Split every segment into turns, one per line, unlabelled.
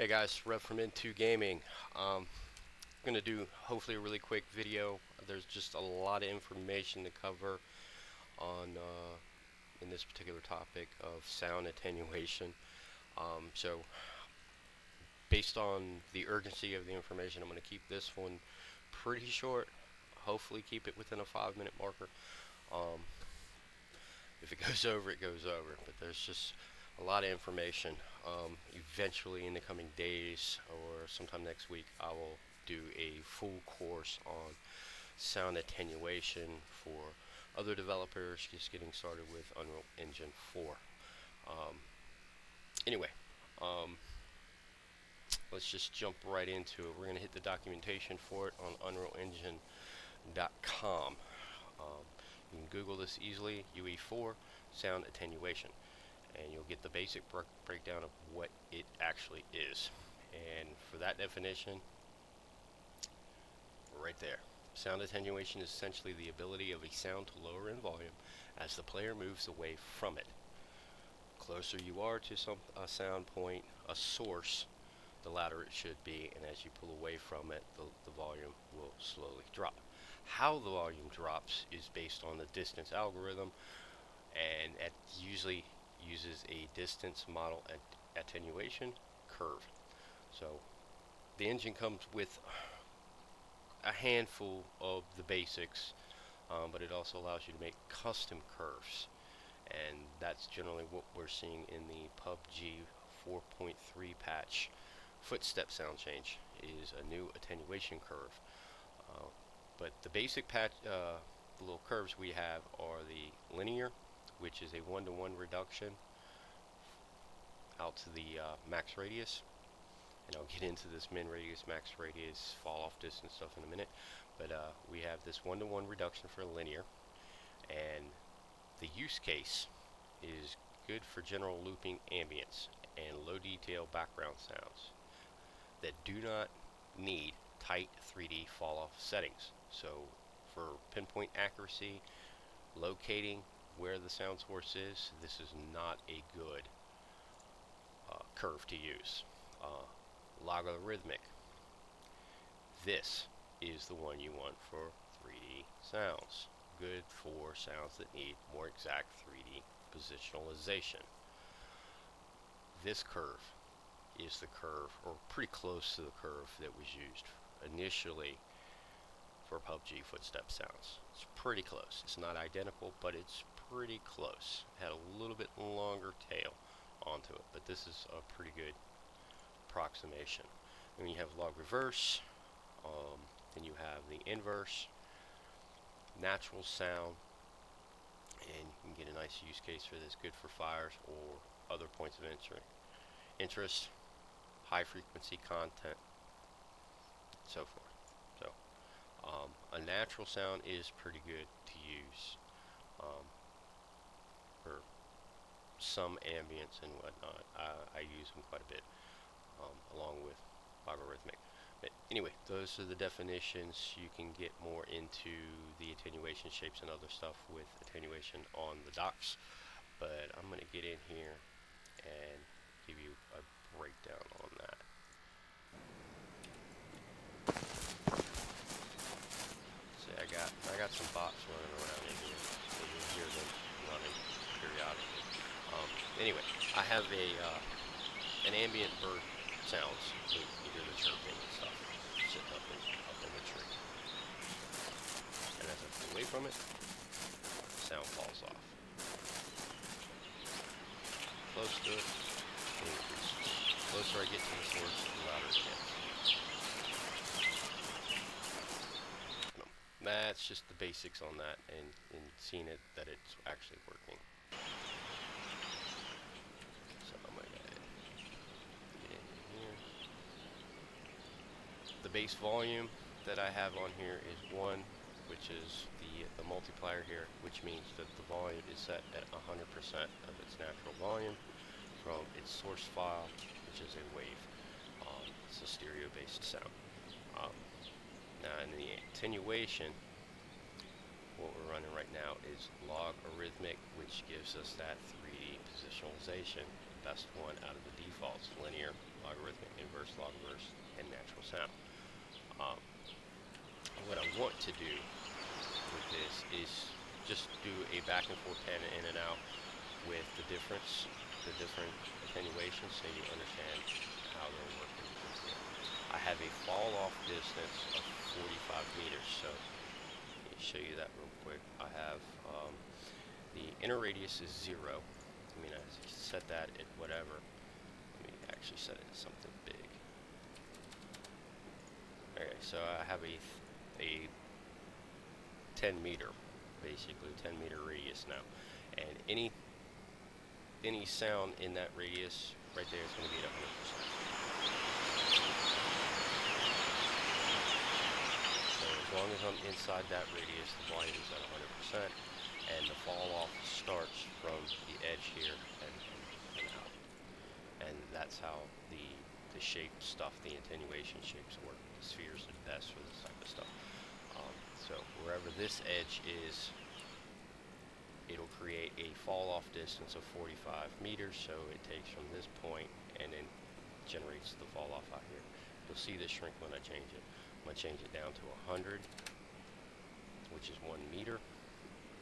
Hey guys, Rev from Into Gaming. I'm gonna do hopefully a really quick video. There's just a lot of information to cover on in this particular topic of sound attenuation. So based on the urgency of the information, I'm gonna keep this one pretty short. Hopefully keep it within a 5-minute marker. Um, if it goes over, it goes over. But there's just a lot of information. Eventually, in the coming days or sometime next week, I will do a full course on sound attenuation for other developers just getting started with Unreal Engine 4. Um, anyway, um, let's just jump right into it. We're going to hit the documentation for it on unrealengine.com. You can Google this easily, UE4 sound attenuation, and you'll get the basic breakdown of what it actually is. And for that definition, right there, sound attenuation is essentially the ability of a sound to lower in volume as the player moves away from it. Closer you are to a sound point, a source, the louder it should be, and as you pull away from it, the volume will slowly drop. How the volume drops is based on the distance algorithm, and it usually uses a distance model attenuation curve. So the engine comes with a handful of the basics, but it also allows you to make custom curves, and that's generally what we're seeing in the PubG 4.3 patch. Footstep sound change is a new attenuation curve, but the basic patch, the little curves we have are the linear, which is a 1-to-1 reduction out to the max radius, and I'll get into this min radius, max radius, fall off distance stuff in a minute, but we have this 1-to-1 reduction for linear, and the use case is good for general looping ambience and low detail background sounds that do not need tight 3D fall off settings. So for pinpoint accuracy, locating where the sound source is, this is not a good curve to use. Logarithmic, this is the one you want for 3D sounds. Good for sounds that need more exact 3D positionalization. This curve is the curve, or pretty close to the curve that was used initially for PubG footstep sounds. It's pretty close. It's not identical, but it's pretty close. It had a little bit longer tail onto it, but this is a pretty good approximation. Then you have log reverse, then you have the inverse, natural sound, and you can get a nice use case for this, good for fires or other points of interest, high frequency content, so forth. So a natural sound is pretty good to use for some ambience and whatnot. I use them quite a bit, along with logarithmic. But anyway, those are the definitions. You can get more into the attenuation shapes and other stuff with attenuation on the docs. But I'm going to get in here and give you a breakdown on that. See, I got some bots running around in here, so you'll hear them running periodically. Anyway, I have an ambient bird sounds. You hear the chirping and stuff sitting up in the tree. And as I pull away from it, the sound falls off. Close to it, it increases. The closer I get to the source, the louder it gets. That's just the basics on that, and seeing it that it's actually working. So I'm gonna get in here. The base volume that I have on here is 1, which is the multiplier here, which means that the volume is set at 100% of its natural volume from its source file, which is a wave. It's a stereo-based sound. Now in the attenuation, what we're running right now is logarithmic, which gives us that 3D positionalization. Best one out of the defaults: linear, logarithmic, inverse. burst, log burst, and natural sound. Um, what I want to do with this is just do a back and forth pan in and out with the different attenuations, so you understand how they're working. I have a fall off distance of 45 meters, so let me show you that real quick. I have the inner radius is 0. I mean, I set that at whatever. Let me actually set it to something big. Okay, so I have a 10 meter, basically 10 meter radius now, and any sound in that radius right there is going to be at 100%. So as long as I'm inside that radius, the volume is at 100%, and the fall off starts from the edge here and out. And that's how the shape stuff, the attenuation shapes work. The spheres are best for this type of stuff. So wherever this edge is, it'll create a fall off distance of 45 meters, so it takes from this point and then generates the fall off out here. You'll see this shrink when I change it. I'm going to change it down to 100, which is 1 meter,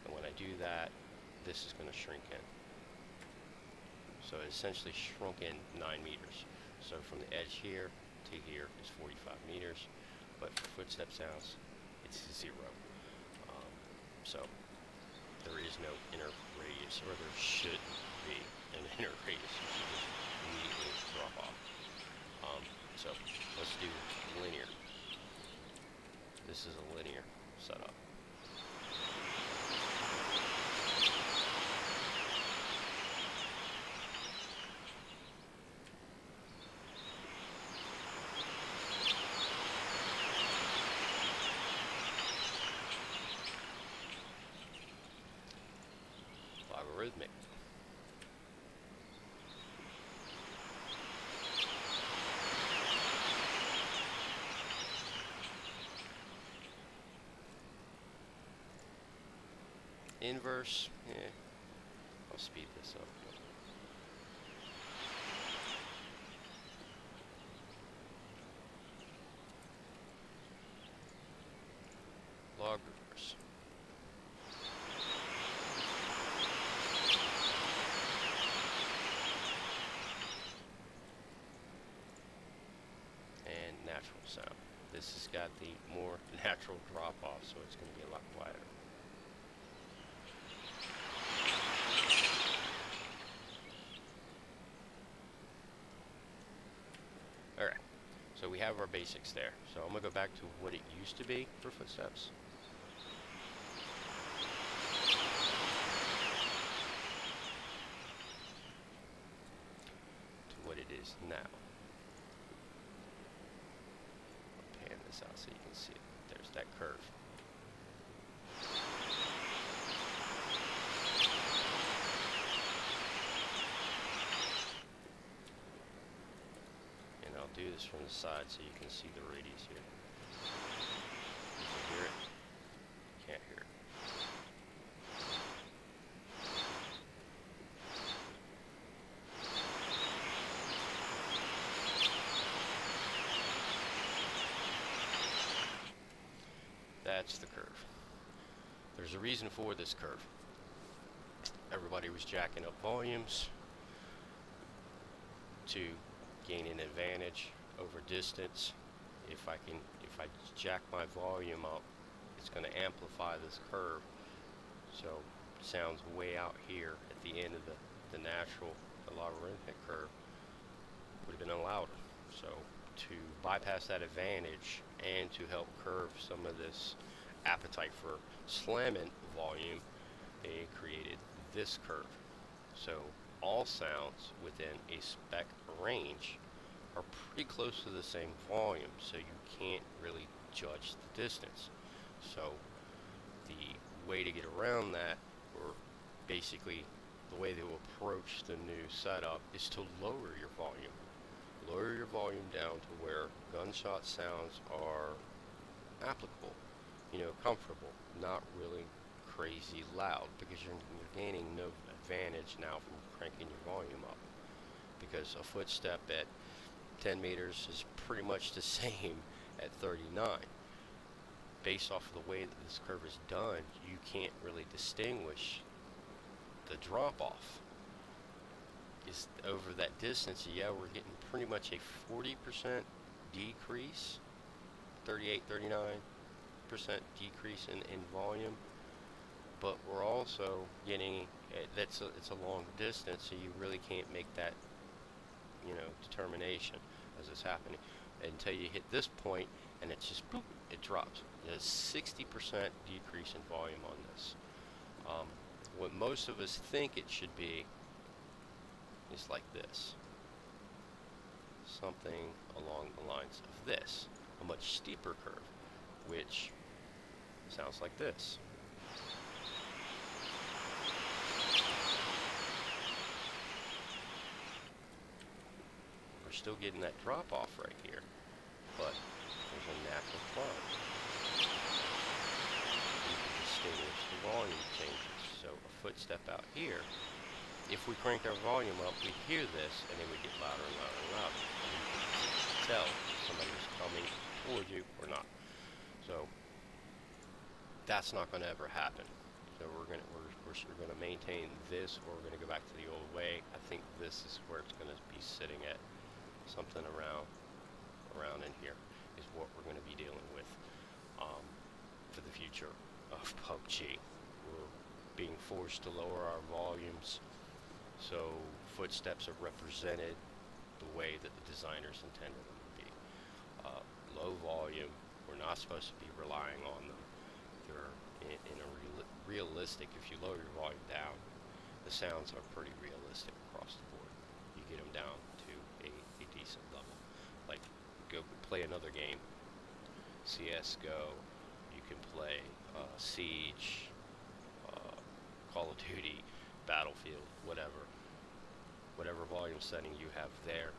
and when I do that, this is going to shrink in. So it essentially shrunk in 9 meters. So from the edge here to here is 45 meters, but for footstep sounds, it's 0. So there is no inner radius, or there should be an inner radius. You should just immediately drop off. So let's do linear. This is a linear setup. Logarithmic. Inverse, I'll speed this up. Log reverse. And natural sound. This has got the more natural drop off, so it's going to be a lot quieter. Alright, so we have our basics there. So I'm going to go back to what it used to be for footsteps. To what it is now. I'll pan this out so you can see it. There's that curve. Do this from the side so you can see the radius here. You can hear it. Can't hear it. That's the curve. There's a reason for this curve. Everybody was jacking up volumes to gain an advantage over distance. If I jack my volume up, it's going to amplify this curve. So sounds way out here at the end of the natural, the logarithmic curve would have been louder. So to bypass that advantage and to help curb some of this appetite for slamming volume, they created this curve. So all sounds within a spec range are pretty close to the same volume, so you can't really judge the distance. So the way to get around that, or basically the way to approach the new setup, is to lower your volume. Lower your volume down to where gunshot sounds are applicable, comfortable, not really crazy loud, because you're gaining no advantage now from cranking your volume up. Because a footstep at 10 meters is pretty much the same at 39. Based off of the way that this curve is done, you can't really distinguish the drop off. Is over that distance, yeah, we're getting pretty much a 40% decrease, 38, 39% decrease in volume, but we're also getting, it's a long distance, so you really can't make that, determination as it's happening until you hit this point, and it's just boop, it drops. There's 60% decrease in volume on this. What most of us think it should be is like this. Something along the lines of this. A much steeper curve, which sounds like this. We're still getting that drop off right here, but there's a natural climb. You can distinguish the volume changes. So a footstep out here, if we crank our volume up, we hear this, and then we get louder and louder and louder. And you can tell if somebody is coming toward you or not. So that's not going to ever happen. So we're going to maintain this, or we're going to go back to the old way. I think this is where it's going to be sitting at, something around in here is what we're going to be dealing with for the future of PUBG. We're being forced to lower our volumes, so footsteps are represented the way that the designers intended them to be. Low volume, we're not supposed to be relying on them. They're in a realistic, if you lower your volume down, the sounds are pretty realistic across the board. You get them down to a decent level. Like, go play another game, CSGO, you can play Siege, Call of Duty, Battlefield, whatever volume setting you have there,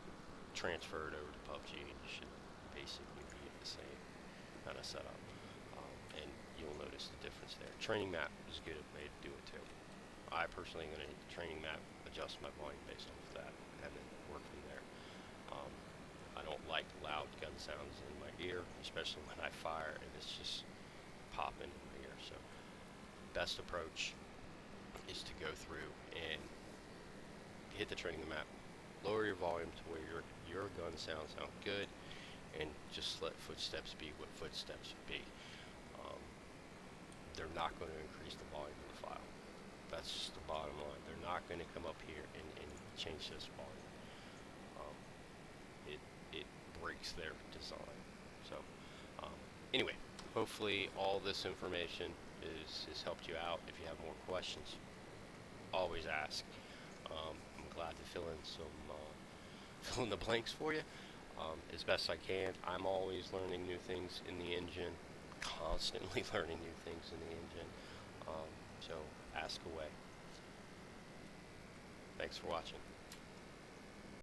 transferred over to PUBG, and you should basically be at the same kind of setup. And you'll notice the difference there. Training map is a good way to do it too. I personally am going to hit the training map, adjust my volume based off of that, and then work from there. I don't like loud gun sounds in my ear, especially when I fire and it's just popping in my ear. So best approach is to go through and hit the training map, lower your volume to where your gun sound good, and just let footsteps be what footsteps would be. They're not going to increase the volume of the file. That's just the bottom line. They're not going to come up here and change this volume. It breaks their design. So anyway, hopefully all this information has helped you out. If you have more questions, always ask. I'm glad to fill in the blanks for you as best I can. I'm always learning new things in the engine, constantly learning new things in the engine. So ask away. Thanks for watching.